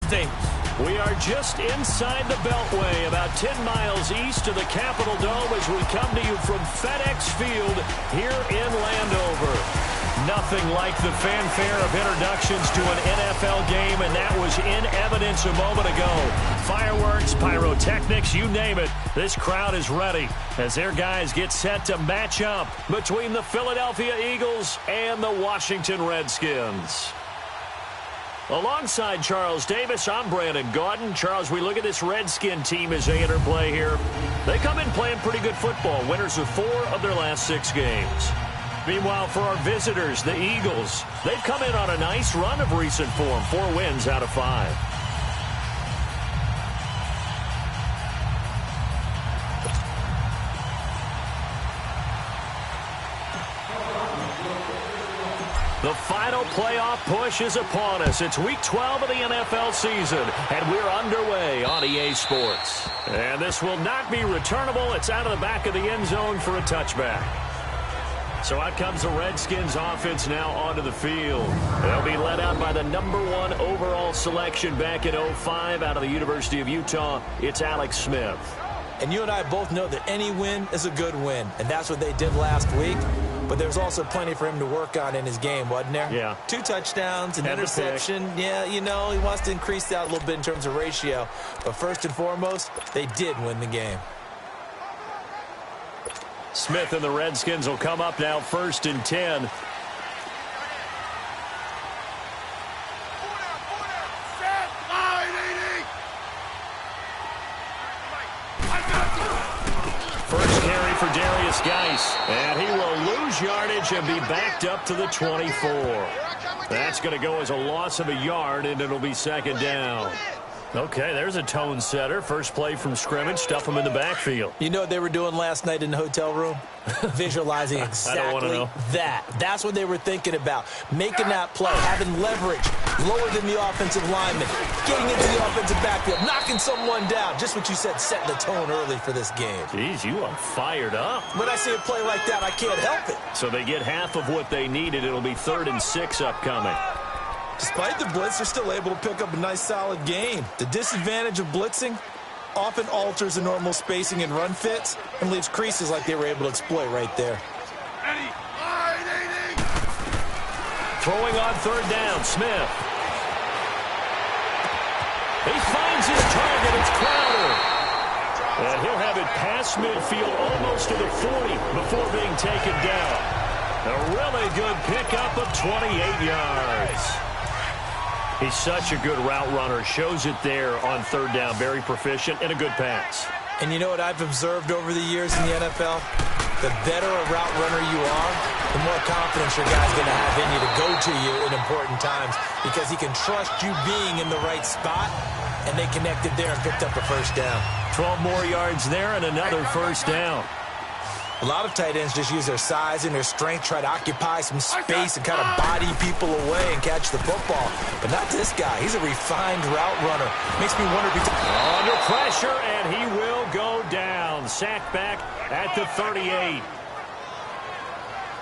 Davis. We are just inside the Beltway, about 10 miles east of the Capitol Dome as we come to you from FedEx Field here in Landover. Nothing like the fanfare of introductions to an NFL game, and that was in evidence a moment ago. Fireworks, pyrotechnics, you name it. This crowd is ready as their guys get set to match up between the Philadelphia Eagles and the Washington Redskins. Alongside Charles Davis, I'm Brandon Gaudin. Charles, we look at this Redskin team as they enter play here. They come in playing pretty good football, winners of 4 of their last 6 games. Meanwhile, for our visitors, the Eagles, they've come in on a nice run of recent form, 4 wins out of 5. The final playoff push is upon us. It's week 12 of the NFL season, and we're underway on EA Sports. And this will not be returnable. It's out of the back of the end zone for a touchback. So out comes the Redskins offense now onto the field. They'll be led out by the #1 overall selection back in 2005 out of the University of Utah. It's Alex Smith. And you and I both know that any win is a good win, and that's what they did last week. But there's also plenty for him to work on in his game, wasn't there? Yeah. 2 touchdowns, an interception. Yeah, you know, he wants to increase that a little bit in terms of ratio. But first and foremost, they did win the game. Smith and the Redskins will come up now 1st and 10. First carry for Darius Geis, and he will lose yardage and be backed up to the 24. That's going to go as a loss of a yard, and it'll be 2nd down. Okay, there's a tone setter. First play from scrimmage, stuff them in the backfield. You know what they were doing last night in the hotel room? Visualizing exactly that. That's what they were thinking about. Making that play, having leverage, lower than the offensive lineman, getting into the offensive backfield, knocking someone down. Just what you said, setting the tone early for this game. Jeez, you are fired up. When I see a play like that, I can't help it. So they get half of what they needed. It'll be 3rd and 6 upcoming. Despite the blitz, they're still able to pick up a nice, solid gain. The disadvantage of blitzing often alters the normal spacing and run fits and leaves creases like they were able to exploit right there. Throwing on 3rd down, Smith. He finds his target. It's Crowder. And he'll have it past midfield almost to the 40 before being taken down. A really good pickup of 28 yards. He's such a good route runner. Shows it there on 3rd down. Very proficient and a good pass. And you know what I've observed over the years in the NFL? The better a route runner you are, the more confidence your guy's going to have in you to go to you in important times because he can trust you being in the right spot, and they connected there and picked up a 1st down. 12 more yards there and another 1st down. A lot of tight ends just use their size and their strength, try to occupy some space and kind of body people away and catch the football. But not this guy. He's a refined route runner. Makes me wonder if he's under pressure, and he will go down. Sacked back at the 38.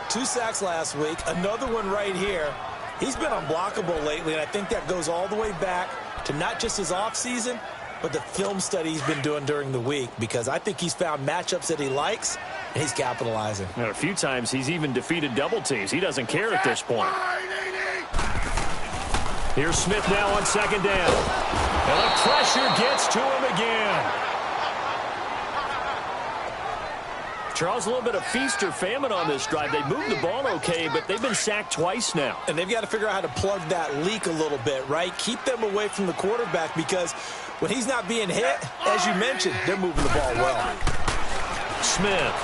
2 sacks last week, another one right here. He's been unblockable lately, and I think that goes all the way back to not just his offseason, but the film study he's been doing during the week, because I think he's found matchups that he likes, and he's capitalizing. And a few times he's even defeated double teams. He doesn't care at this point. Here's Smith now on 2nd down. And the pressure gets to him again. Charles, a little bit of feast or famine on this drive. They moved the ball okay, but they've been sacked twice now. And they've got to figure out how to plug that leak a little bit, right? Keep them away from the quarterback, because when he's not being hit, as you mentioned, they're moving the ball well. Smith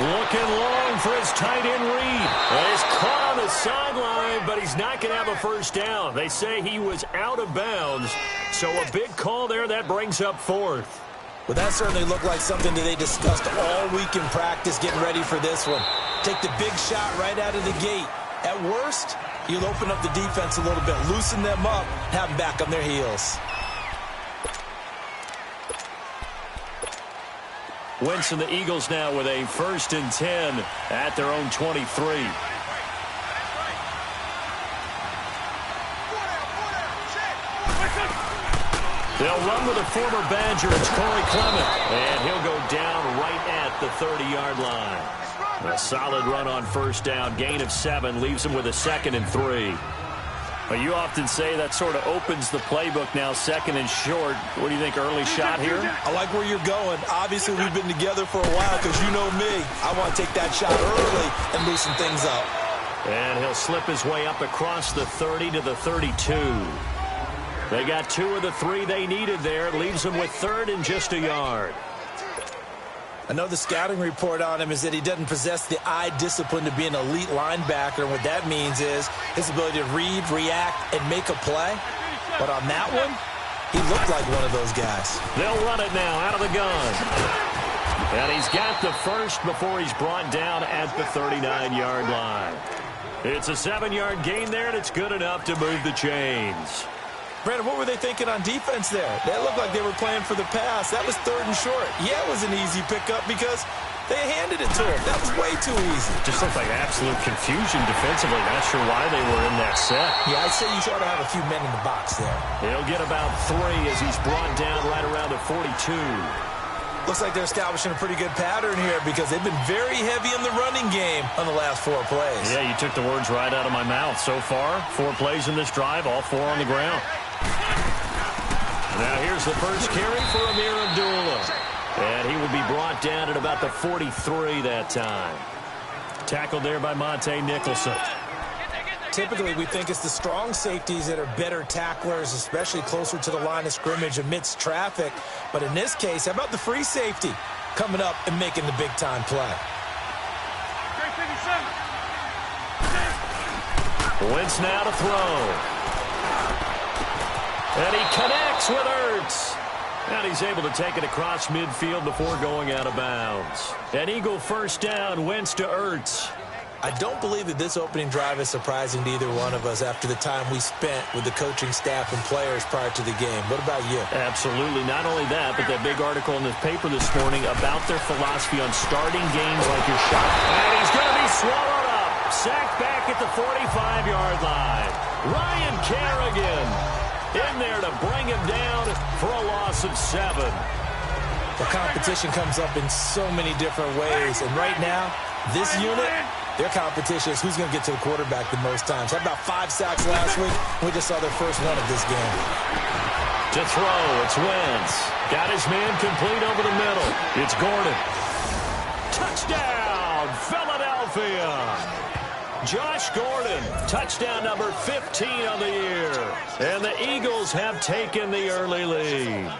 looking long for his tight end read. He's caught on the sideline, but he's not going to have a 1st down. They say he was out of bounds, so a big call there. That brings up 4th. Well, that certainly looked like something that they discussed all week in practice, getting ready for this one. Take the big shot right out of the gate. At worst, you'll open up the defense a little bit, loosen them up, have them back on their heels. Wentz and the Eagles now with a 1st and 10 at their own 23. They'll run with a former Badger. It's Corey Clement. And he'll go down right at the 30-yard line. A solid run on first down. Gain of 7 leaves him with a 2nd and 3. Well, you often say that sort of opens the playbook now, 2nd and short. What do you think, early shot here? I like where you're going. Obviously, we've been together for a while because you know me. I want to take that shot early and loosen things up. And he'll slip his way up across the 30 to the 32. They got 2 of the 3 they needed there. It leaves them with 3rd and just a yard. I know the scouting report on him is that he doesn't possess the eye discipline to be an elite linebacker. And what that means is his ability to read, react, and make a play. But on that one, he looked like one of those guys. They'll run it now out of the gun. And he's got the first before he's brought down at the 39-yard line. It's a 7-yard gain there, and it's good enough to move the chains. Brandon, what were they thinking on defense there? That looked like they were playing for the pass. That was 3rd and short. Yeah, it was an easy pickup because they handed it to him. That was way too easy. Just looked like absolute confusion defensively. Not sure why they were in that set. Yeah, I'd say you ought to have a few men in the box there. He'll get about 3 as he's brought down right around the 42. Looks like they're establishing a pretty good pattern here because they've been very heavy in the running game on the last 4 plays. Yeah, you took the words right out of my mouth. So far, 4 plays in this drive, all 4 on the ground. Now here's the first carry for Amir Abdullah. And he will be brought down at about the 43 that time. Tackled there by Monte Nicholson. Typically, we think it's the strong safeties that are better tacklers, especially closer to the line of scrimmage amidst traffic. But in this case, how about the free safety coming up and making the big-time play? Wentz now to throw. And he connects with Ertz. And he's able to take it across midfield before going out of bounds. An Eagle first down, Wentz to Ertz. I don't believe that this opening drive is surprising to either one of us after the time we spent with the coaching staff and players prior to the game. What about you? Absolutely. Not only that, but that big article in the paper this morning about their philosophy on starting games like your shot. And he's going to be swallowed up. Sacked back at the 45-yard line. Ryan Kerrigan in there to bring him down for a loss of 7. The competition comes up in so many different ways. And right now, this unit, their competition is who's going to get to the quarterback the most times. How about 5 sacks last week? We just saw their first one of this game. To throw, it's Wentz. Got his man complete over the middle. It's Gordon. Touchdown, Philadelphia. Josh Gordon, touchdown number 15 on the year. And the Eagles have taken the early lead.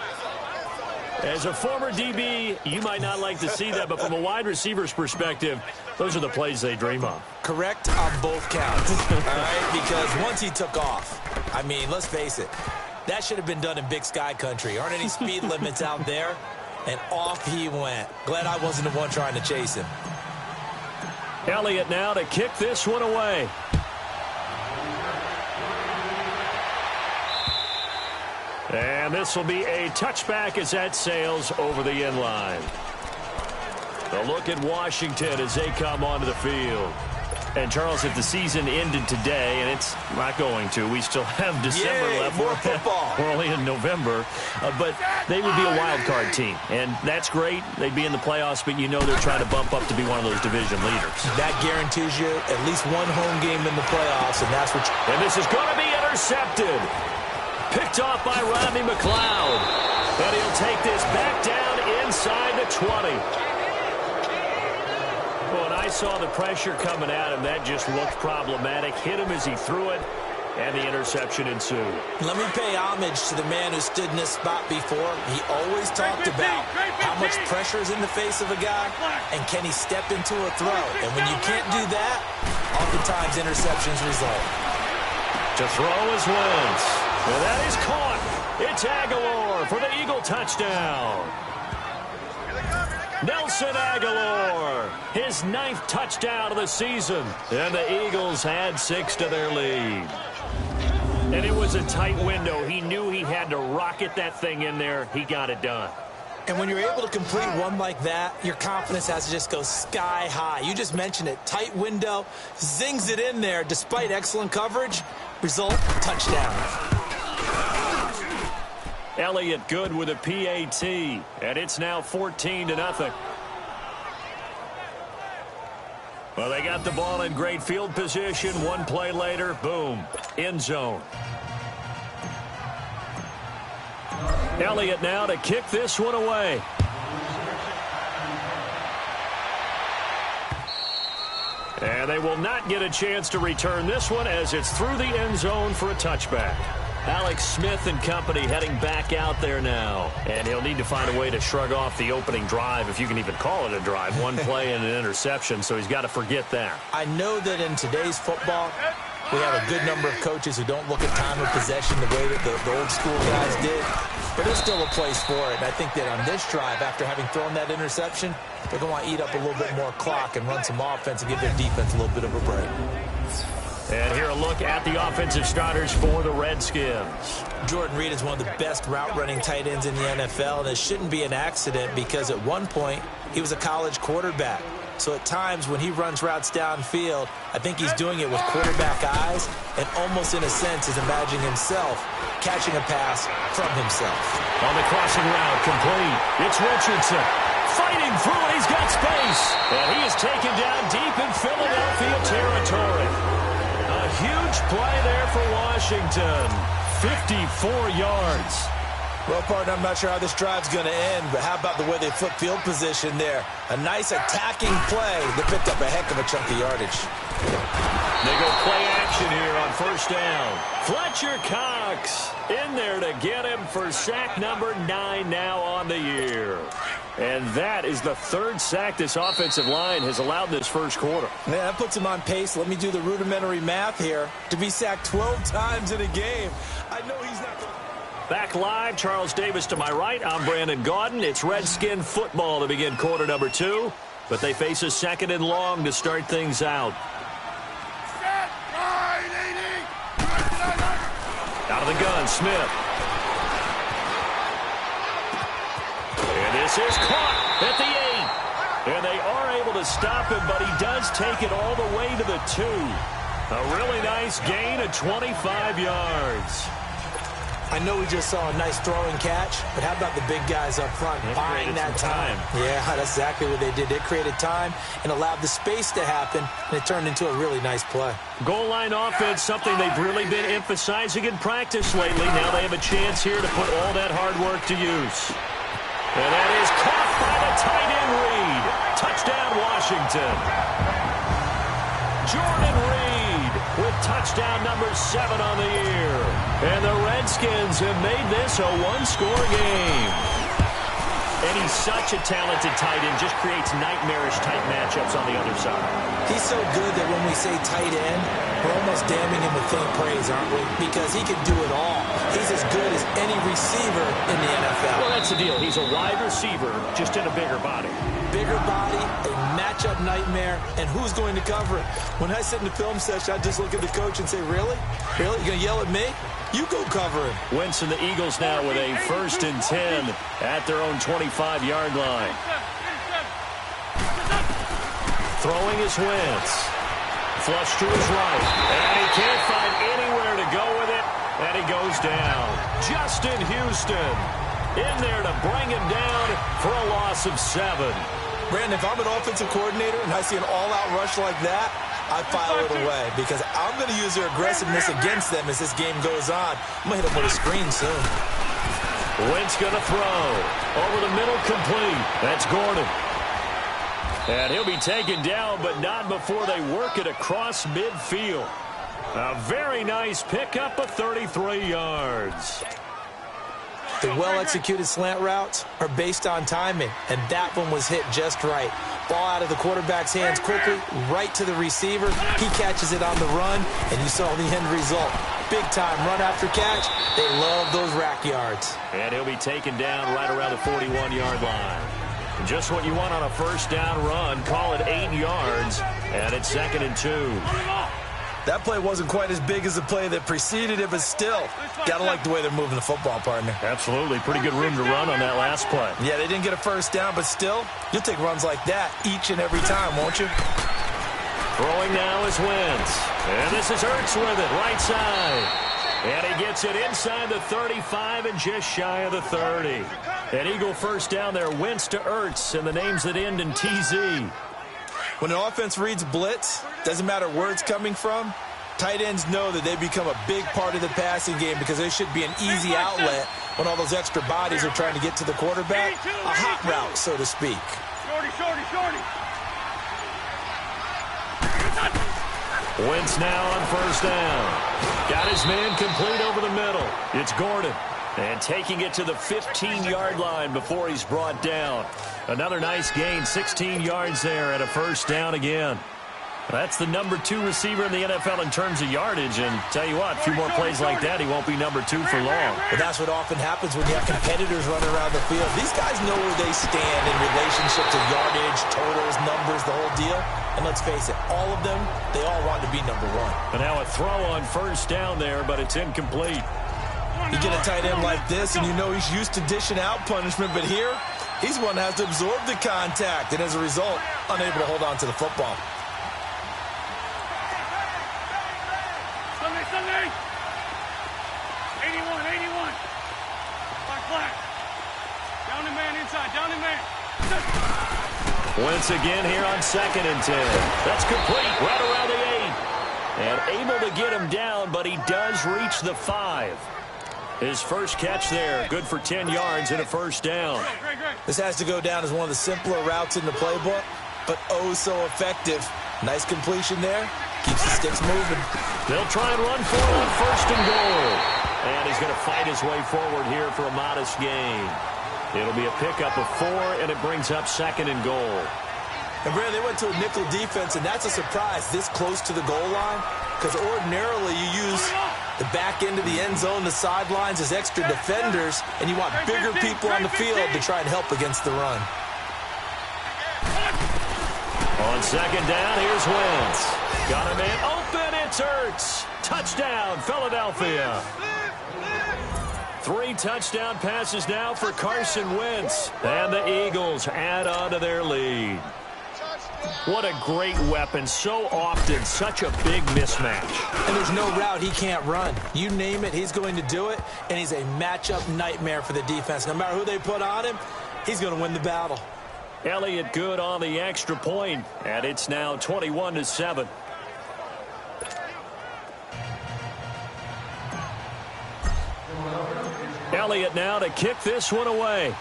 As a former DB, you might not like to see that, but from a wide receiver's perspective, those are the plays they dream of. Correct on both counts, all right? Because once he took off, I mean, let's face it, that should have been done in Big Sky Country. Aren't any speed limits out there? And off he went. Glad I wasn't the one trying to chase him. Elliott now to kick this one away. And this will be a touchback as that sails over the end line. A look at Washington as they come onto the field. And, Charles, if the season ended today, and it's not going to, we still have December left. More football. We're only in November. But they would be a wild card team. And that's great. They'd be in the playoffs, but you know they're trying to bump up to be one of those division leaders. That guarantees you at least one home game in the playoffs, and that's what And this is going to be intercepted. Picked off by Rodney McLeod. And he'll take this back down inside the 20. When I saw the pressure coming at him, that just looked problematic. Hit him as he threw it, and the interception ensued. Let me pay homage to the man who stood in this spot before. He always talked about how much pressure is in the face of a guy, and can he step into a throw. And when you can't do that, oftentimes interceptions result. To throw is Wentz. And that is caught. It's Aguilar for the Eagle touchdown. Nelson Aguilar, his 9th touchdown of the season. And the Eagles had 6 to their lead. And it was a tight window. He knew he had to rocket that thing in there. He got it done. And when you're able to complete one like that, your confidence has to just go sky high. You just mentioned it. Tight window, zings it in there despite excellent coverage. Result, touchdown. Elliott good with a PAT, and it's now 14-0. Well, they got the ball in great field position. One play later, boom, end zone. Elliott now to kick this one away. And they will not get a chance to return this one as it's through the end zone for a touchback. Alex Smith and company heading back out there now. And he'll need to find a way to shrug off the opening drive, if you can even call it a drive. One play and an interception, so he's got to forget that. I know that in today's football, we have a good number of coaches who don't look at time of possession the way that the old school guys did. But there's still a place for it. And I think that on this drive, after having thrown that interception, they're going to want to eat up a little bit more clock and run some offense and give their defense a little bit of a break. And here a look at the offensive starters for the Redskins. Jordan Reed is one of the best route-running tight ends in the NFL, and it shouldn't be an accident because at one point he was a college quarterback. So at times when he runs routes downfield, I think he's doing it with quarterback eyes and almost in a sense is imagining himself catching a pass from himself. On the crossing route, complete. It's Richardson. Fighting through it, he's got space. And he is taken down deep in Philadelphia territory. A huge play there for Washington. 54 yards. Well, partner, I'm not sure how this drive's going to end, but how about the way they flip field position there? A nice attacking play that picked up a heck of a chunk of yardage. They go play action here on first down. Fletcher Cox in there to get him for sack number 9 now on the year. And that is the third sack this offensive line has allowed this first quarter. Man, that puts him on pace. Let me do the rudimentary math here. To be sacked 12 times in a game, I know he's not going to... Back live, Charles Davis to my right. I'm Brandon Gaudin. It's Redskin football to begin quarter number 2. But they face a second and long to start things out. Out of the gun, Smith. And this is caught at the 8. And they are able to stop him, but he does take it all the way to the 2. A really nice gain of 25 yards. I know we just saw a nice throwing catch, but how about the big guys up front buying that time? Yeah, that's exactly what they did. They created time and allowed the space to happen, and it turned into a really nice play. Goal line offense, something they've really been emphasizing in practice lately. Now they have a chance here to put all that hard work to use. And that is caught by the tight end Reed. Touchdown, Washington. Jordan Reed with touchdown number 7 on the year. And the Redskins have made this a one-score game. And he's such a talented tight end, just creates nightmarish type matchups on the other side. He's so good that when we say tight end, we're almost damning him with faint praise, aren't we? Because he can do it all. He's as good as any receiver in the NFL. Well, that's the deal. He's a wide receiver, just in a bigger body. Bigger body, a matchup nightmare, and who's going to cover it? When I sit in the film session, I just look at the coach and say, really? Really? You're going to yell at me? You go cover him. Wentz and the Eagles now with a 1st and 10 at their own 25-yard line. Throwing is Wentz. Flush to his right. And he can't find anywhere to go with it. And he goes down. Justin Houston in there to bring him down for a loss of 7. Brandon, if I'm an offensive coordinator and I see an all-out rush like that, I file it away because I'm going to use their aggressiveness against them as this game goes on. I'm going to hit them with a screen soon. Wentz going to throw. Over the middle, complete. That's Gordon. And he'll be taken down, but not before they work it across midfield. A very nice pickup of 33 yards. The well-executed slant routes are based on timing, and that one was hit just right. Ball out of the quarterback's hands quickly, right to the receiver. He catches it on the run, and you saw the end result. Big-time run after catch. They love those rack yards. And he'll be taken down right around the 41-yard line. Just what you want on a first down run. Call it 8 yards, and it's 2nd and 2. That play wasn't quite as big as the play that preceded it, but still, got to like the way they're moving the football, partner. Absolutely. Pretty good room to run on that last play. Yeah, they didn't get a first down, but still, you'll take runs like that each and every time, won't you? Throwing now is Wentz. And this is Ertz with it, right side. And he gets it inside the 35 and just shy of the 30. An Eagle first down there, Wentz to Ertz, and the names that end in TZ. When an offense reads blitz, doesn't matter where it's coming from, tight ends know that they become a big part of the passing game because there should be an easy outlet when all those extra bodies are trying to get to the quarterback. A hot route, so to speak. Shorty. Wentz now on first down. Got his man complete over the middle. It's Gordon. And taking it to the 15-yard line before he's brought down. Another nice gain, 16 yards there and a first down again. That's the number 2 receiver in the NFL in terms of yardage. And tell you what, a few more plays like that, he won't be number 2 for long. But that's what often happens when you have competitors running around the field. These guys know where they stand in relationship to yardage, totals, numbers, the whole deal. And let's face it, all of them, they all want to be number 1. And now a throw on first down there, but it's incomplete. You get a tight end like this, and you know he's used to dishing out punishment. But here, he's one that has to absorb the contact. And as a result, unable to hold on to the football. Sunday. 81. Black. Down the man inside, down the man. Wentz again here on 2nd and 10. That's complete right around the 8. And able to get him down, but he does reach the 5. His first catch there, good for 10 yards and a first down. This has to go down as one of the simpler routes in the playbook, but oh so effective. Nice completion there. Keeps the sticks moving. They'll try and run for it on first and goal. And he's going to fight his way forward here for a modest gain. It'll be a pickup of 4, and it brings up 2nd and goal. And, Brad, they went to a nickel defense, and that's a surprise this close to the goal line because ordinarily you use the back end of the end zone, the sidelines as extra defenders, and you want bigger people on the field to try and help against the run. On 2nd down, here's Wentz. Got a man open, it's Ertz. Touchdown, Philadelphia. 3 touchdown passes now for Carson Wentz. And the Eagles add on to their lead. What a great weapon. So often, such a big mismatch. And there's no route he can't run. You name it, he's going to do it. And he's a matchup nightmare for the defense. No matter who they put on him, he's going to win the battle. Elliott good on the extra point. And it's now 21-7. Elliott now to kick this one away.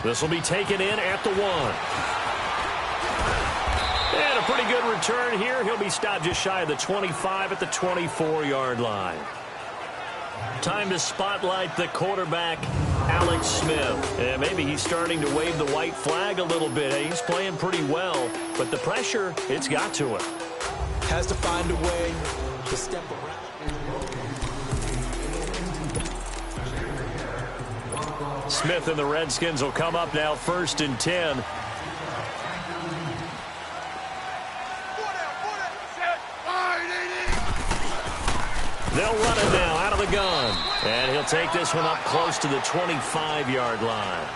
This will be taken in at the 1. And a pretty good return here. He'll be stopped just shy of the 25 at the 24-yard line. Time to spotlight the quarterback, Alex Smith. And maybe he's starting to wave the white flag a little bit. He's playing pretty well, but the pressure, it's got to him. Has to find a way to step around. Smith and the Redskins will come up now 1st and 10. They'll run it now out of the gun. And he'll take this one up close to the 25-yard line.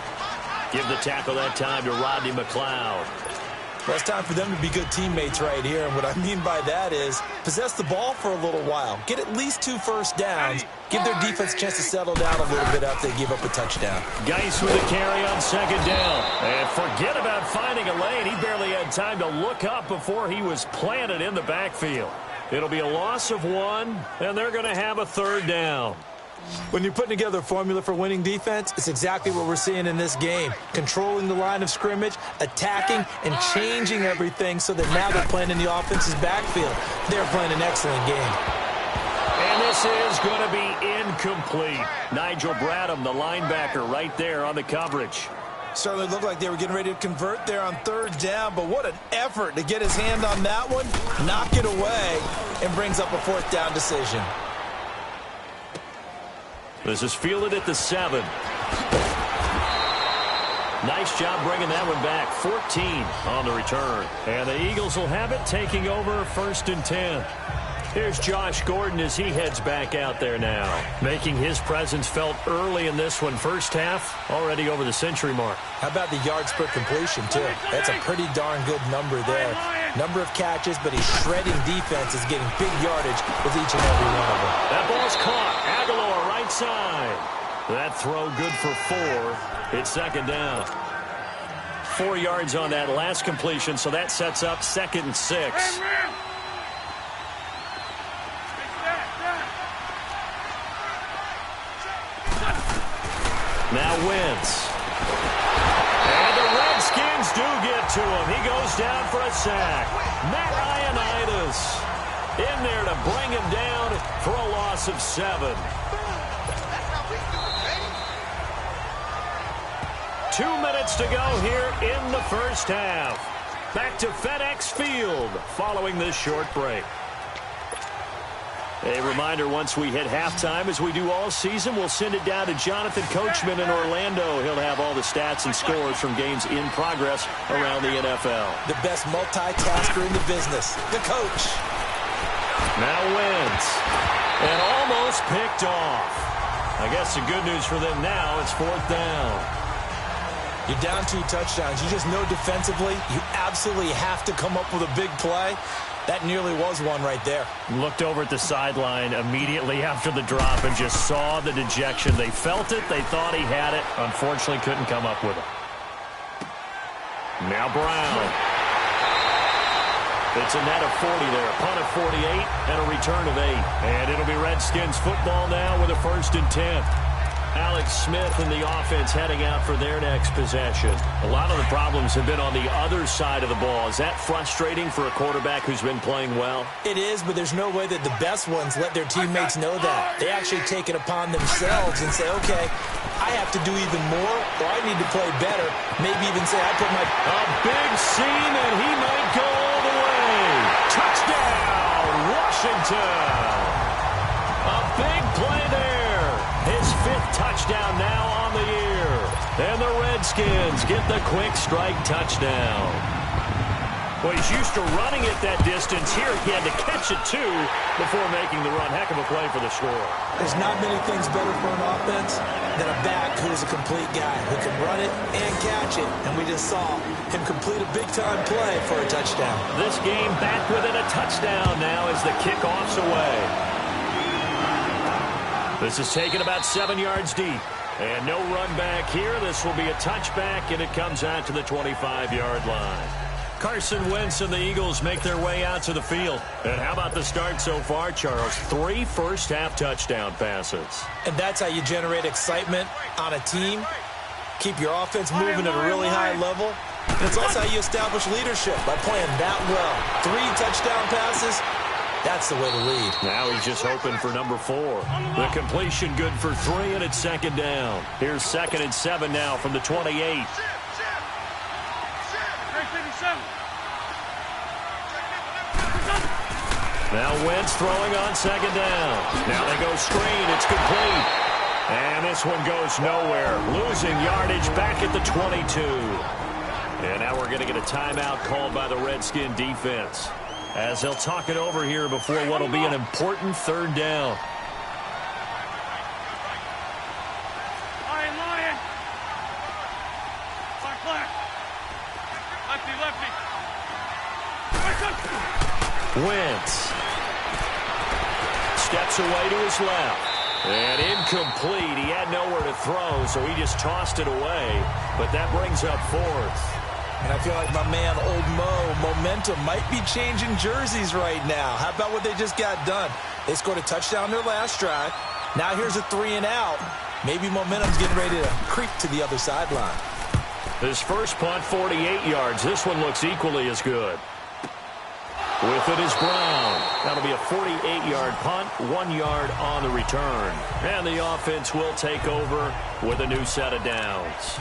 Give the tackle that time to Rodney McLeod. Well, it's time for them to be good teammates right here. And what I mean by that is possess the ball for a little while. Get at least 2 first downs. Give their defense a chance to settle down a little bit after they give up a touchdown. Geis with a carry on 2nd down. And forget about finding a lane. He barely had time to look up before he was planted in the backfield. It'll be a loss of 1, and they're going to have a 3rd down. When you're putting together a formula for winning defense, it's exactly what we're seeing in this game. Controlling the line of scrimmage, attacking, and changing everything so that now they're playing in the offense's backfield. They're playing an excellent game. And this is going to be incomplete. Nigel Bradham, the linebacker, right there on the coverage. Certainly looked like they were getting ready to convert there on 3rd down, but what an effort to get his hand on that one, knock it away, and brings up a 4th down decision. This is fielded at the 7. Nice job bringing that one back. 14 on the return. And the Eagles will have it, taking over 1st and 10. Here's Josh Gordon as he heads back out there now, making his presence felt early in this one. First half, already over the century mark. How about the yards per completion, too? That's a pretty darn good number there. Number of catches, but he's shredding defense, is getting big yardage with each and every one of them. That ball's caught. Aguilar right side. That throw good for 4. It's second down. 4 yards on that last completion, so that sets up 2nd and 6. Now Wentz. And the Redskins do get to him. He goes down for a sack. Matt Ioannidis in there to bring him down for a loss of 7. 2 minutes to go here in the first half. Back to FedEx Field following this short break. A reminder, once we hit halftime, as we do all season, we'll send it down to Jonathan Coachman in Orlando. He'll have all the stats and scores from games in progress around the NFL. The best multitasker in the business, the coach. Now Wentz. And almost picked off. I guess the good news for them now, it's 4th down. You're down 2 touchdowns. You just know defensively you absolutely have to come up with a big play. That nearly was one right there. Looked over at the sideline immediately after the drop and just saw the dejection. They felt it. They thought he had it. Unfortunately, couldn't come up with it. Now Brown. It's a net of 40 there. A punt of 48 and a return of 8. And it'll be Redskins football now with a 1st and 10. Alex Smith and the offense heading out for their next possession. A lot of the problems have been on the other side of the ball. Is that frustrating for a quarterback who's been playing well? It is, but there's no way that the best ones let their teammates know that. They actually take it upon themselves and say, okay, I have to do even more, or I need to play better. Maybe even say, I put my... A big seam, and he might go all the way. Touchdown, Washington. A big play there. His 5th touchdown now on the year. And the Redskins get the quick strike touchdown. Well, he's used to running it that distance. Here he had to catch it, too, before making the run. Heck of a play for the score. There's not many things better for an offense than a back who is a complete guy who can run it and catch it. And we just saw him complete a big-time play for a touchdown. This game back within a touchdown now as the kickoff's away. This is taken about 7 yards deep. And no run back here. This will be a touchback, and it comes out to the 25-yard line. Carson Wentz and the Eagles make their way out to the field. And how about the start so far, Charles? 3 first-half touchdown passes. And that's how you generate excitement on a team. Keep your offense moving at a really high level. And it's also how you establish leadership by playing that well. 3 touchdown passes. That's the way to lead. Now he's just hoping for number 4. The completion good for 3, and it's 2nd down. Here's 2nd and 7 now from the 28. Now Wentz throwing on 2nd down. Now they go screen. It's complete. And this one goes nowhere. Losing yardage back at the 22. And now we're going to get a timeout called by the Redskin defense, as they'll talk it over here before what will be an important 3rd down. Lion. Black. Lefty. Wentz steps away to his left. And incomplete. He had nowhere to throw, so he just tossed it away. But that brings up 4th. And I feel like my man, Old Mo, momentum might be changing jerseys right now. How about what they just got done? They scored a touchdown their last drive. Now here's a 3 and out. Maybe momentum's getting ready to creep to the other sideline. His first punt, 48 yards. This one looks equally as good. With it is Brown. That'll be a 48-yard punt, 1 yard on the return. And the offense will take over with a new set of downs.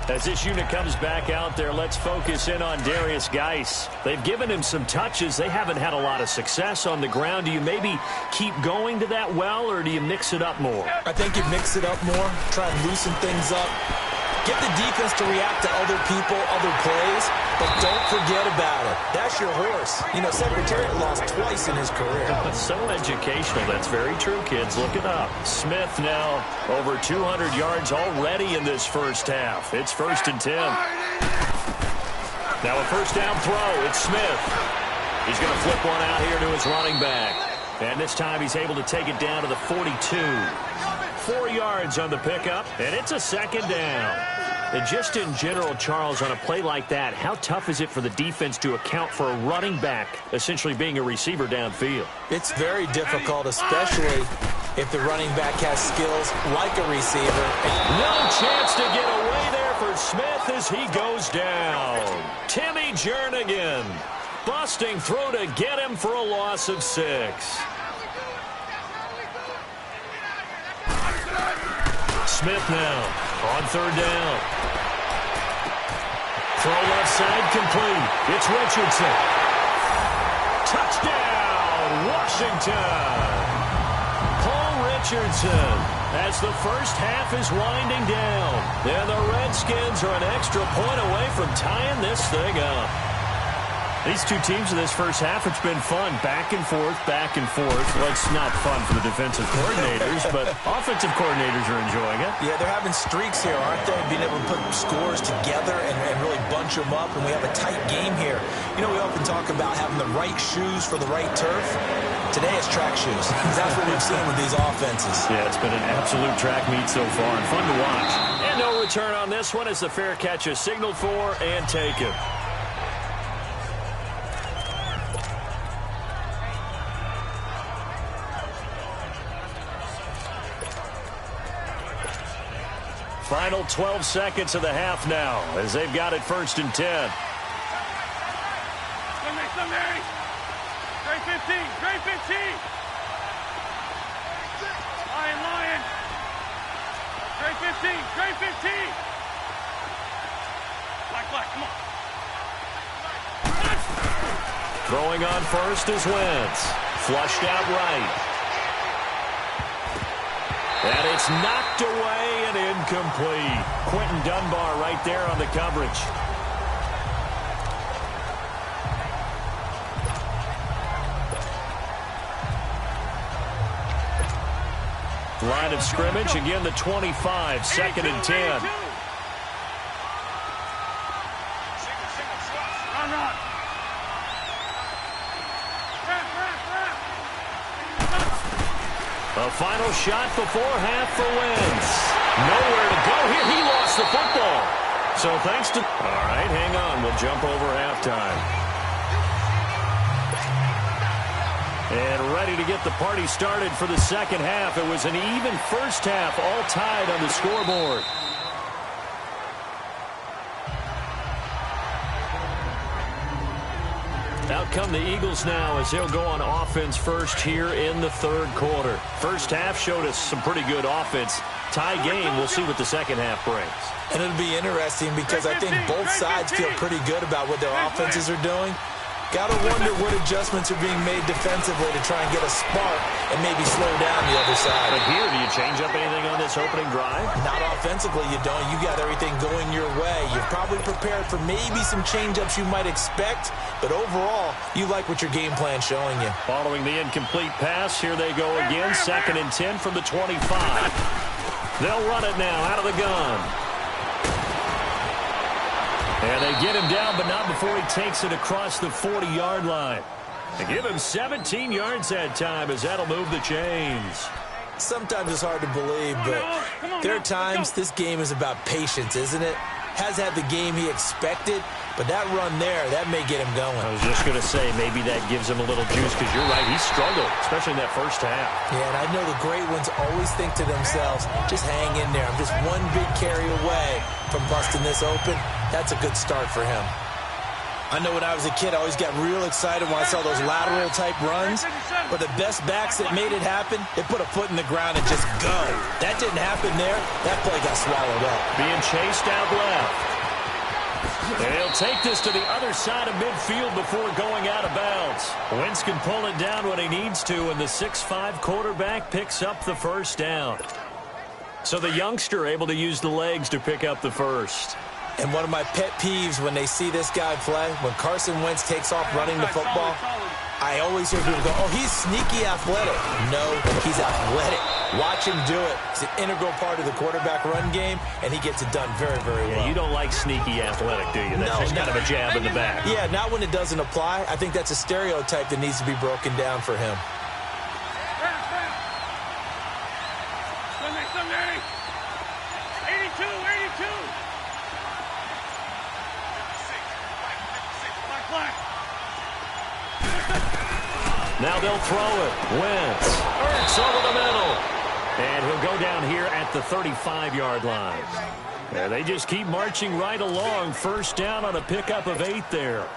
As this unit comes back out there, let's focus in on Darius Geis. They've given him some touches. They haven't had a lot of success on the ground. Do you maybe keep going to that well, or do you mix it up more? I think you mix it up more, try and loosen things up. Get the defense to react to other people, other plays, but don't forget about it. That's your horse. You know, Secretariat lost twice in his career. That's so educational. That's very true, kids. Look it up. Smith now over 200 yards already in this first half. It's 1st and 10. Now a first down throw. It's Smith. He's going to flip one out here to his running back. And this time he's able to take it down to the 42. 4 yards on the pickup, and it's a second down. And just in general, Charles, on a play like that, how tough is it for the defense to account for a running back essentially being a receiver downfield? It's very difficult, especially if the running back has skills like a receiver. No chance to get away there for Smith as he goes down. Timmy Jernigan busting through to get him for a loss of 6. Smith now on third down. Throw left side complete. It's Richardson. Touchdown, Washington. Paul Richardson as the first half is winding down. And the Redskins are an extra point away from tying this thing up. These two teams in this first half, it's been fun. Back and forth, back and forth. Well, it's not fun for the defensive coordinators, but offensive coordinators are enjoying it. Yeah, they're having streaks here, aren't they? Being able to put scores together and really bunch them up, and we have a tight game here. You know, we often talk about having the right shoes for the right turf. Today it's track shoes. That's what we've seen with these offenses. Yeah, it's been an absolute track meet so far, and fun to watch. And no return on this one as the fair catch is signaled for and taken. Final 12 seconds of the half now as they've got it 1st and 10. Trey 15, Trey 15. Lion. Trey 15, Trey 15. Black, come on. Throwing on first is Wentz. Flushed out right. And it's knocked away and incomplete. Quentin Dunbar right there on the coverage. Line of scrimmage, again the 25, 2nd and 10. A final shot before half for Wentz. Nowhere to go here. He lost the football. So thanks to... All right, hang on. We'll jump over halftime. And ready to get the party started for the second half. It was an even first half, all tied on the scoreboard. Out come the Eagles now as they'll go on offense first here in the third quarter. First half showed us some pretty good offense. Tie game, we'll see what the second half brings. And it'll be interesting because I think both sides feel pretty good about what their offenses are doing. Got to wonder what adjustments are being made defensively to try and get a spark and maybe slow down the other side. But here, do you change up anything on this opening drive? Not offensively, you don't. You got everything going your way. You're probably prepared for maybe some change-ups you might expect, but overall, you like what your game plan's showing you. Following the incomplete pass, here they go again. 2nd and 10 from the 25. They'll run it now out of the gun. And they get him down, but not before he takes it across the 40-yard line. They give him 17 yards that time as that'll move the chains. Sometimes it's hard to believe, but there are times this game is about patience, isn't it? Has had the game he expected, but that run there, that may get him going. I was just going to say, maybe that gives him a little juice, because you're right, he struggled, especially in that first half. Yeah, and I know the great ones always think to themselves, just hang in there. I'm just one big carry away from busting this open. That's a good start for him. I know when I was a kid, I always got real excited when I saw those lateral-type runs. But the best backs that made it happen, they put a foot in the ground and just go. That didn't happen there. That play got swallowed up. Being chased out left. They'll take this to the other side of midfield before going out of bounds. Wentz can pull it down when he needs to, and the 6'5" quarterback picks up the first down. So the youngster able to use the legs to pick up the first. And one of my pet peeves when they see this guy play, when Carson Wentz takes off running the football, I always hear people go, oh, he's sneaky athletic. No, he's athletic. Watch him do it. It's an integral part of the quarterback run game, and he gets it done very, very well. You don't like sneaky athletic, do you? That's just kind of a jab in the back. Yeah, not when it doesn't apply. I think that's a stereotype that needs to be broken down for him. Sunday. 82. Black. Now they'll throw it. Wentz. Ertz over the middle. And he'll go down here at the 35-yard line. And they just keep marching right along. First down on a pickup of 8 there.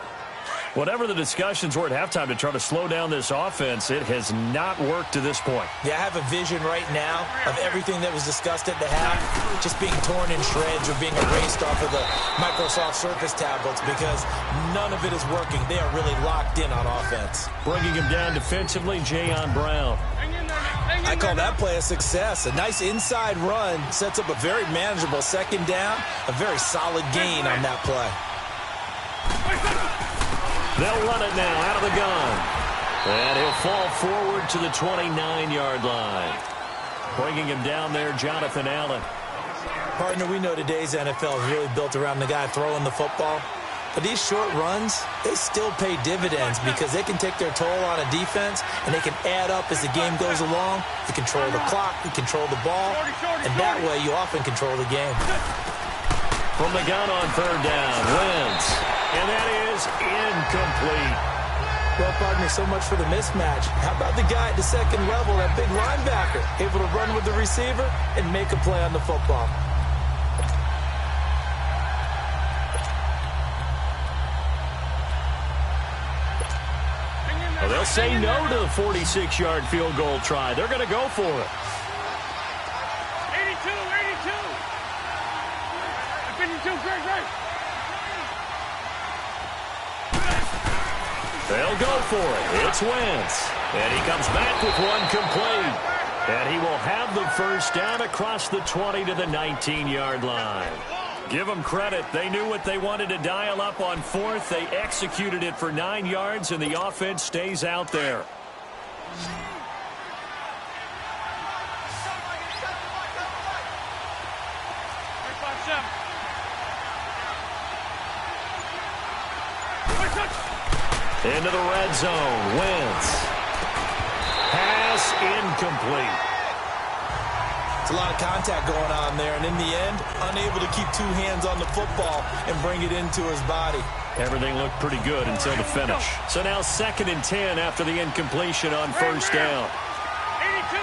Whatever the discussions were at halftime to try to slow down this offense, it has not worked to this point. Yeah, I have a vision right now of everything that was discussed at the half just being torn in shreds or being erased off of the Microsoft Surface tablets because none of it is working. They are really locked in on offense. Bringing him down defensively, Jayon Brown. I call that play a success. A nice inside run sets up a very manageable second down, a very solid gain on that play. They'll run it now out of the gun. And he'll fall forward to the 29-yard line. Bringing him down there, Jonathan Allen. Partner, we know today's NFL is really built around the guy throwing the football. But these short runs, they still pay dividends because they can take their toll on a defense, and they can add up as the game goes along. You control the clock, you control the ball, and that way you often control the game. From the gun on third down, Wentz. And that is incomplete. Well, partner, so much for the mismatch. How about the guy at the second level, that big linebacker, able to run with the receiver and make a play on the football? Well, they'll say no to the 46-yard field goal try. They're going to go for it. 52, great. They'll go for it. It's Wentz. And he comes back with one complete. And he will have the first down across the 20 to the 19-yard line. Give them credit. They knew what they wanted to dial up on fourth. They executed it for 9 yards, and the offense stays out there. Into the red zone. Wentz. Pass incomplete. It's a lot of contact going on there, and in the end, unable to keep 2 hands on the football and bring it into his body. Everything looked pretty good until the finish. So now 2nd and 10 after the incompletion on first down. 82.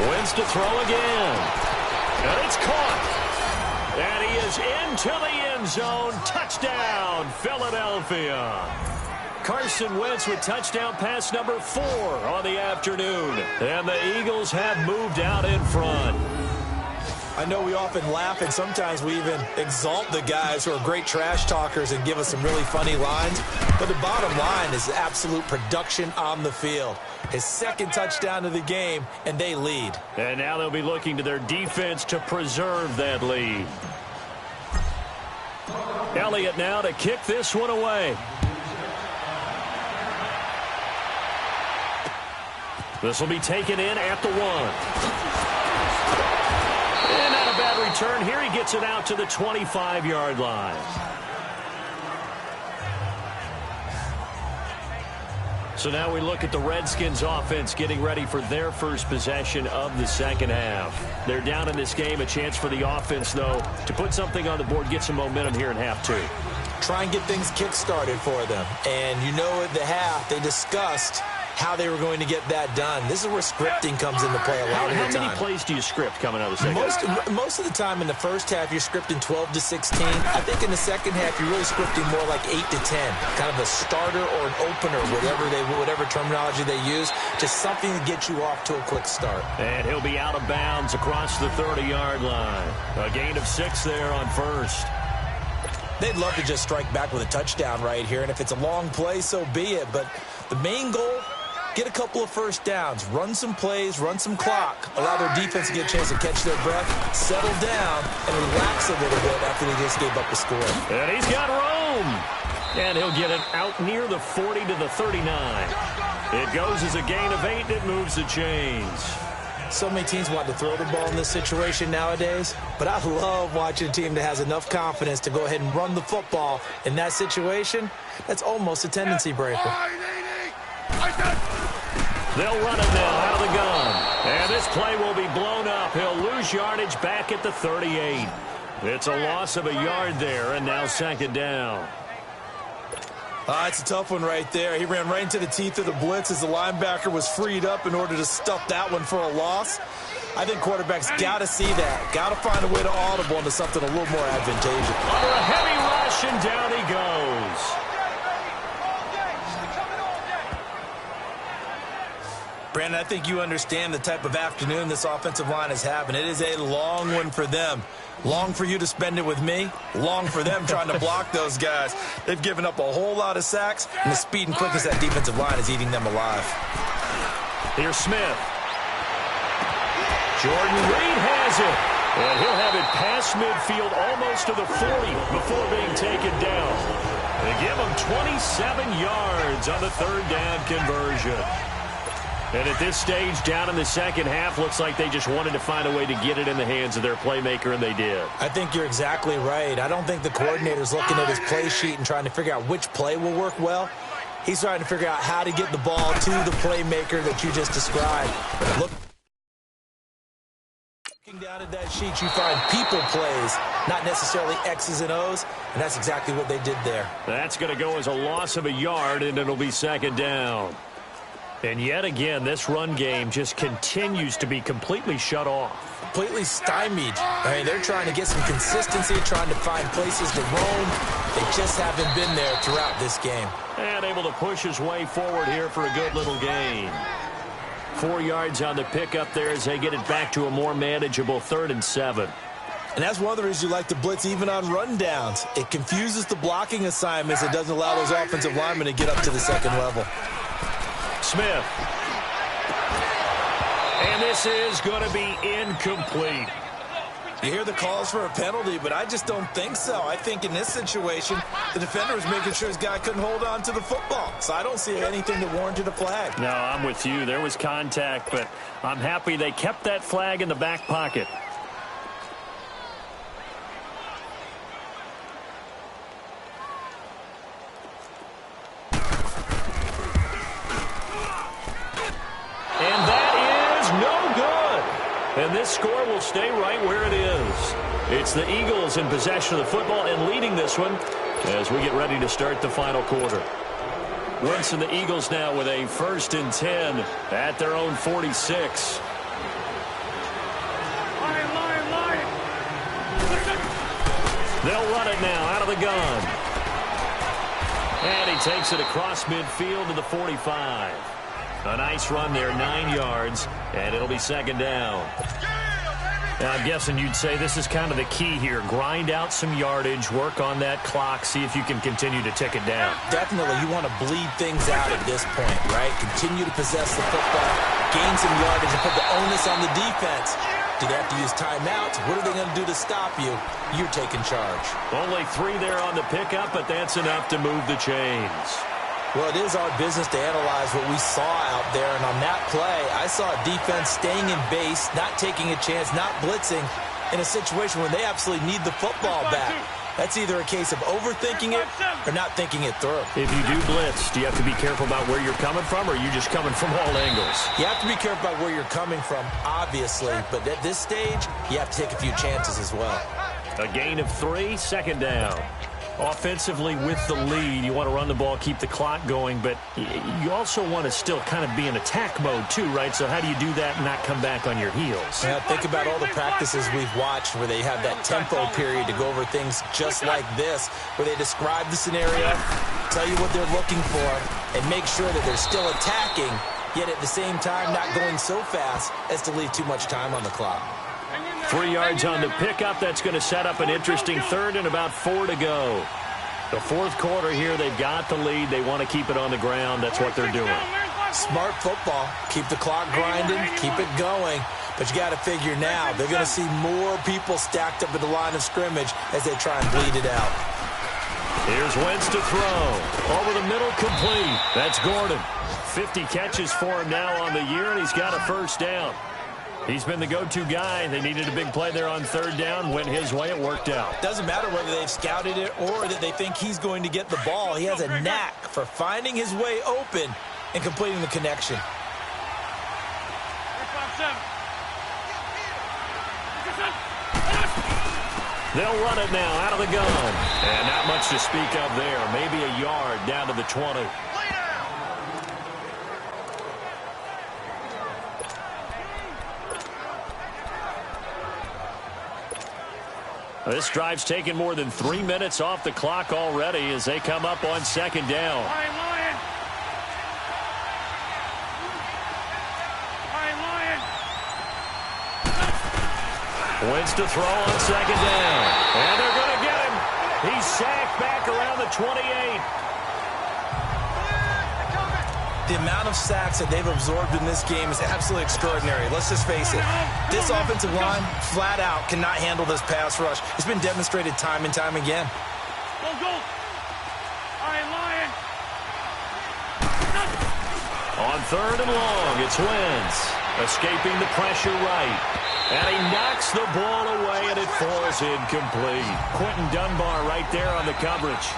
Wentz to throw again. And it's caught. And he is into the end zone. Touchdown, Philadelphia. Carson Wentz with touchdown pass number 4 on the afternoon. And the Eagles have moved out in front. I know we often laugh, and sometimes we even exalt the guys who are great trash talkers and give us some really funny lines. But the bottom line is absolute production on the field. His 2nd touchdown of the game, and they lead. And now they'll be looking to their defense to preserve that lead. Elliott now to kick this one away. This will be taken in at the 1. And not a bad return here. He gets it out to the 25-yard line. So now we look at the Redskins offense getting ready for their first possession of the second half. They're down in this game. A chance for the offense, though, to put something on the board, get some momentum here in half 2. Try and get things kick-started for them. And you know at the half, they discussed how they were going to get that done. This is where scripting comes into play a lot of the time. How many plays do you script coming out of the second half? Most of the time in the first half, you're scripting 12 to 16. I think in the second half, you're really scripting more like 8 to 10. Kind of a starter or an opener, whatever terminology they use. Just something to get you off to a quick start. And he'll be out of bounds across the 30-yard line. A gain of 6 there on first. They'd love to just strike back with a touchdown right here. And if it's a long play, so be it. But the main goal, get a couple of first downs, run some plays, run some clock, allow their defense to get a chance to catch their breath, settle down, and relax a little bit after they just gave up the score. And he's got room. And he'll get it out near the 40 to the 39. It goes as a gain of 8, and it moves the chains. So many teams want to throw the ball in this situation nowadays, but I love watching a team that has enough confidence to go ahead and run the football in that situation. That's almost a tendency breaker. They'll run it now out of the gun. And this play will be blown up. He'll lose yardage back at the 38. It's a loss of a yard there, and now second down. It's a tough one right there. He ran right into the teeth of the blitz as the linebacker was freed up in order to stuff that one for a loss. I think quarterbacks got to see that. Got to find a way to audible into something a little more advantageous. Under a heavy rush, and down he goes. Brandon, I think you understand the type of afternoon this offensive line is having. It is a long one for them. Long for you to spend it with me. Long for them trying to block those guys. They've given up a whole lot of sacks, and the speed and quickness of that defensive line is eating them alive. Here's Smith. Jordan Reed has it. And he'll have it past midfield almost to the 40 before being taken down. They give him 27 yards on the third down conversion. And at this stage, down in the second half, looks like they just wanted to find a way to get it in the hands of their playmaker, and they did. I think you're exactly right. I don't think the coordinator's looking at his play sheet and trying to figure out which play will work well. He's trying to figure out how to get the ball to the playmaker that you just described. Looking down at that sheet, you find people plays, not necessarily X's and O's, and that's exactly what they did there. That's going to go as a loss of a yard, and it'll be second down. And yet again, this run game just continues to be completely shut off. Completely stymied. I mean, they're trying to get some consistency, trying to find places to roam. They just haven't been there throughout this game. And able to push his way forward here for a good little gain. 4 yards on the pickup there as they get it back to a more manageable 3rd and 7. And that's one of the reasons you like to blitz even on rundowns. It confuses the blocking assignments. It doesn't allow those offensive linemen to get up to the second level. Smith. And this is going to be incomplete. You hear the calls for a penalty, but I just don't think so. I think in this situation, the defender was making sure his guy couldn't hold on to the football. So I don't see anything that warranted a flag. No, I'm with you. There was contact, but I'm happy they kept that flag in the back pocket. And that is no good. And this score will stay right where it is. It's the Eagles in possession of the football and leading this one as we get ready to start the final quarter. Wentz and the Eagles now with a 1st and 10 at their own 46. They'll run it now out of the gun. And he takes it across midfield to the 45. A nice run there, 9 yards, and it'll be second down. Now, I'm guessing you'd say this is kind of the key here. Grind out some yardage, work on that clock, see if you can continue to tick it down. Definitely, you want to bleed things out at this point, right? Continue to possess the football, gain some yardage, and put the onus on the defense. Do they have to use timeouts? What are they going to do to stop you? You're taking charge. Only 3 there on the pickup, but that's enough to move the chains. Well, it is our business to analyze what we saw out there, and on that play, I saw a defense staying in base, not taking a chance, not blitzing in a situation where they absolutely need the football back. That's either a case of overthinking it or not thinking it through. If you do blitz, do you have to be careful about where you're coming from, or are you just coming from all angles? You have to be careful about where you're coming from, obviously, but at this stage, you have to take a few chances as well. A gain of 3, second down. Offensively with the lead, you want to run the ball, keep the clock going, but you also want to still kind of be in attack mode too, right? So how do you do that and not come back on your heels? Yeah, think about all the practices we've watched where they have that tempo period to go over things just like this, where they describe the scenario, tell you what they're looking for, and make sure that they're still attacking, yet at the same time not going so fast as to leave too much time on the clock. 3 yards on the pickup. That's going to set up an interesting 3rd and about 4 to go. The 4th quarter here, they've got the lead. They want to keep it on the ground. That's what they're doing. Smart football. Keep the clock grinding. Keep it going. But you got to figure now, they're going to see more people stacked up at the line of scrimmage as they try and bleed it out. Here's Wentz to throw. Over the middle, complete. That's Gordon. 50 catches for him now on the year, and he's got a first down. He's been the go-to guy. They needed a big play there on third down. Went his way. It worked out. Doesn't matter whether they've scouted it or that they think he's going to get the ball. He has a knack for finding his way open and completing the connection. They'll run it now out of the gun. And not much to speak of there. Maybe a yard down to the 20. This drive's taken more than 3 minutes off the clock already as they come up on second down. Wentz to throw on second down. And they're going to get him. He's sacked back around the 28. The amount of sacks that they've absorbed in this game is absolutely extraordinary. Let's just face it. This offensive line, flat out, cannot handle this pass rush. It's been demonstrated time and time again. On third and long, it's Wentz. Escaping the pressure right. And he knocks the ball away, and it falls incomplete. Quentin Dunbar right there on the coverage.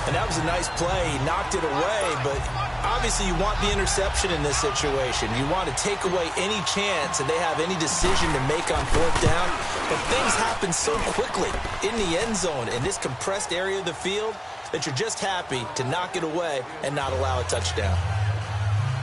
And that was a nice play. He knocked it away, but obviously you want the interception in this situation. You want to take away any chance that they have any decision to make on fourth down. But things happen so quickly in the end zone in this compressed area of the field that you're just happy to knock it away and not allow a touchdown.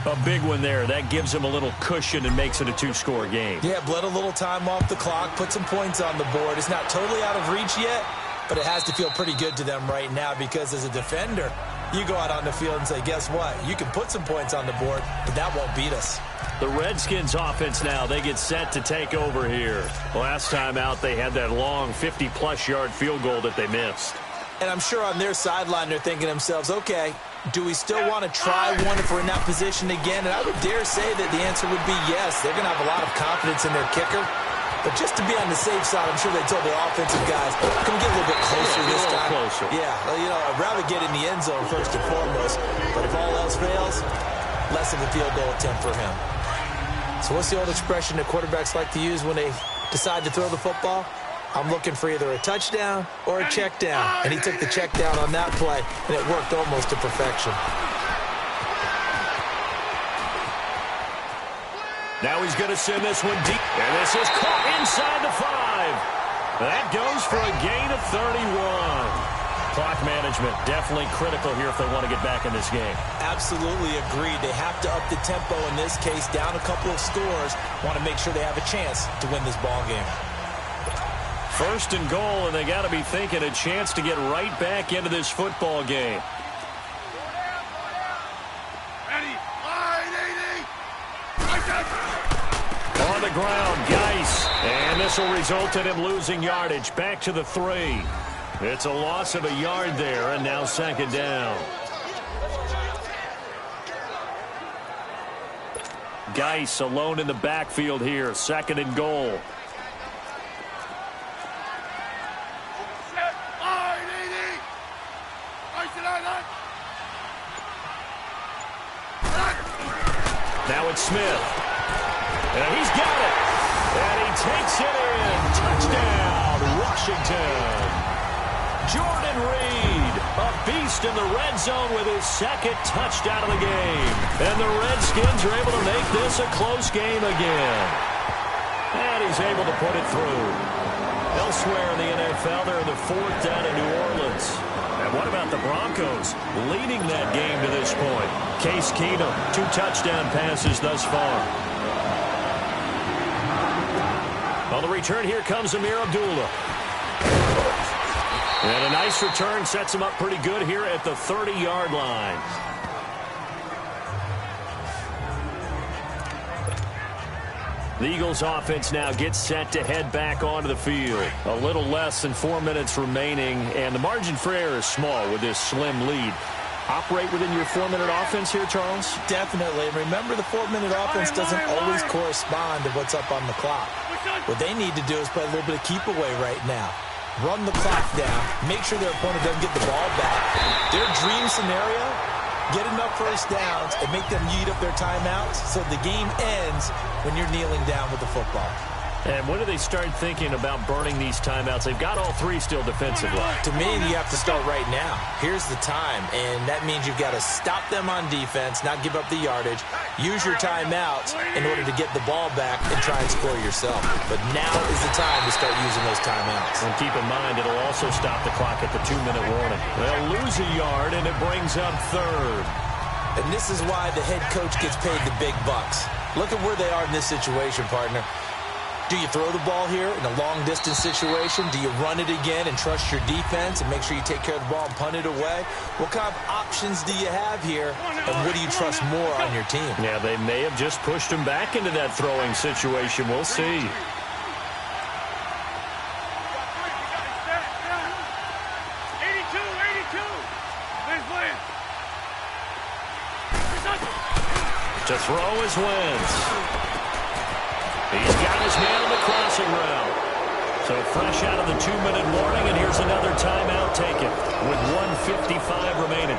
A big one there. That gives him a little cushion and makes it a two-score game. Yeah, bled a little time off the clock, put some points on the board. It's not totally out of reach yet, but it has to feel pretty good to them right now because as a defender, you go out on the field and say, guess what? You can put some points on the board, but that won't beat us. The Redskins offense now, they get set to take over here. Last time out, they had that long 50-plus yard field goal that they missed. And I'm sure on their sideline, they're thinking to themselves, okay, do we still want to try one if we're in that position again? And I would dare say that the answer would be yes. They're going to have a lot of confidence in their kicker. But just to be on the safe side, I'm sure they told the offensive guys, come get a little bit closer this time. Closer. Yeah, you know, I'd rather get in the end zone first and foremost. But if all else fails, less of a field goal attempt for him. So what's the old expression that quarterbacks like to use when they decide to throw the football? I'm looking for either a touchdown or a check down. And he took the check down on that play, and it worked almost to perfection. Now he's going to send this one deep. And this is caught inside the 5. That goes for a gain of 31. Clock management definitely critical here if they want to get back in this game. Absolutely agreed. They have to up the tempo in this case, down a couple of scores. Want to make sure they have a chance to win this ball game. First and goal, and they got to be thinking a chance to get right back into this football game. On the ground, Geis. And this will result in him losing yardage. Back to the 3. It's a loss of a yard there, and now second down. Geis alone in the backfield here. Second and goal. Now it's Smith. And he's got it. And he takes it in. Touchdown, Washington. Jordan Reed, a beast in the red zone with his second touchdown of the game. And the Redskins are able to make this a close game again. And he's able to put it through. Elsewhere in the NFL, they're in the 4th down in New Orleans. And what about the Broncos leading that game to this point? Case Keenum, 2 touchdown passes thus far. On the return, here comes Amir Abdullah. And a nice return sets him up pretty good here at the 30-yard line. The Eagles offense now gets set to head back onto the field. A little less than 4 minutes remaining, and the margin for error is small with this slim lead. Operate within your 4-minute offense here, Charles? Definitely. And remember, the 4-minute offense doesn't always correspond to what's up on the clock. What they need to do is play a little bit of keep away right now. run the clock down, make sure their opponent doesn't get the ball back. Their dream scenario, get enough first downs and make them eat up their timeouts so the game ends when you're kneeling down with the football. And when do they start thinking about burning these timeouts? They've got all three still defensively. To me, you have to start right now. Here's the time, and that means you've got to stop them on defense, not give up the yardage, use your timeouts in order to get the ball back and try and score yourself. But now is the time to start using those timeouts. And keep in mind, it'll also stop the clock at the 2-minute warning. They'll lose a yard, and it brings up third. And this is why the head coach gets paid the big bucks. Look at where they are in this situation, partner. Do you throw the ball here in a long-distance situation? Do you run it again and trust your defense and make sure you take care of the ball and punt it away? What kind of options do you have here, and what do you trust more on your team? Yeah, they may have just pushed him back into that throwing situation. We'll see. To throw is Wentz. He's got his man on the crossing route. So fresh out of the 2-minute warning, and here's another timeout taken with 1:55 remaining.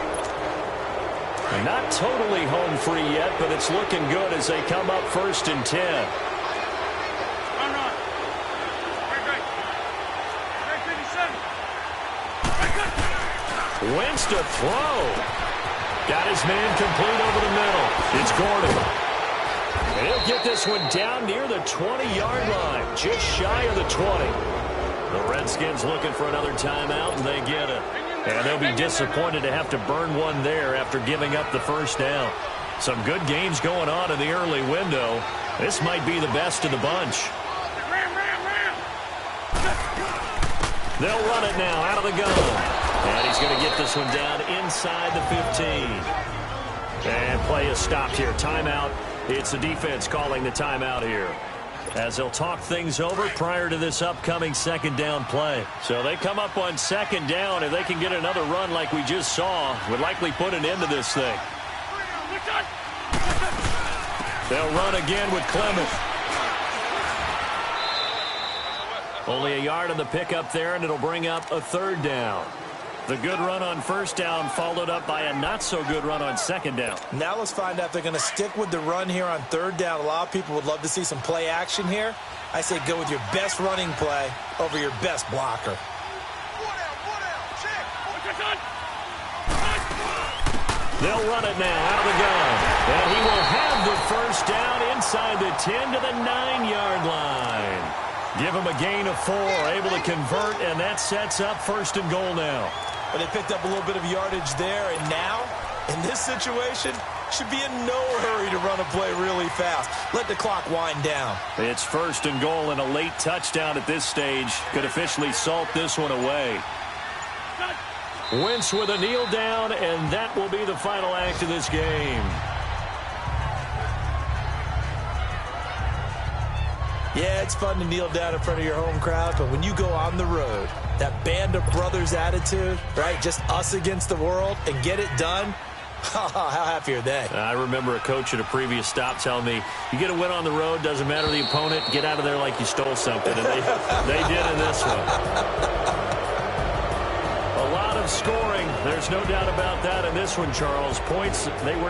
And not totally home free yet, but it's looking good as they come up 1st and 10. Wentz to throw. Got his man complete over the middle. It's Gordon. He'll get this one down near the 20-yard line, just shy of the 20. The Redskins looking for another timeout, and they get it. And they'll be disappointed to have to burn one there after giving up the first down. Some good games going on in the early window. This might be the best of the bunch. They'll run it now out of the gun. And he's going to get this one down inside the 15. And play is stopped here. Timeout. It's the defense calling the timeout here, as they'll talk things over prior to this upcoming second down play. So they come up on second down. If they can get another run like we just saw, would likely put an end to this thing. They'll run again with Clement. Only a yard on the pickup there, and it'll bring up a third down. The good run on first down followed up by a not-so-good run on second down. Now let's find out if they're going to stick with the run here on third down. A lot of people would love to see some play action here. I say go with your best running play over your best blocker. They'll run it now out of the gun. And he will have the first down inside the 10 to the 9-yard line. Give him a gain of 4, able to convert, and that sets up 1st and goal now. But they picked up a little bit of yardage there, and now, in this situation, should be in no hurry to run a play really fast. Let the clock wind down. It's 1st and goal, and a late touchdown at this stage could officially salt this one away. Wentz with a kneel down, and that will be the final act of this game. Yeah, it's fun to kneel down in front of your home crowd, but when you go on the road, that band of brothers attitude, right, just us against the world, and get it done, how happy are they? I remember a coach at a previous stop telling me, you get a win on the road, doesn't matter the opponent, get out of there like you stole something, and they did in this one. A lot of scoring, there's no doubt about that in this one, Charles. Points, they were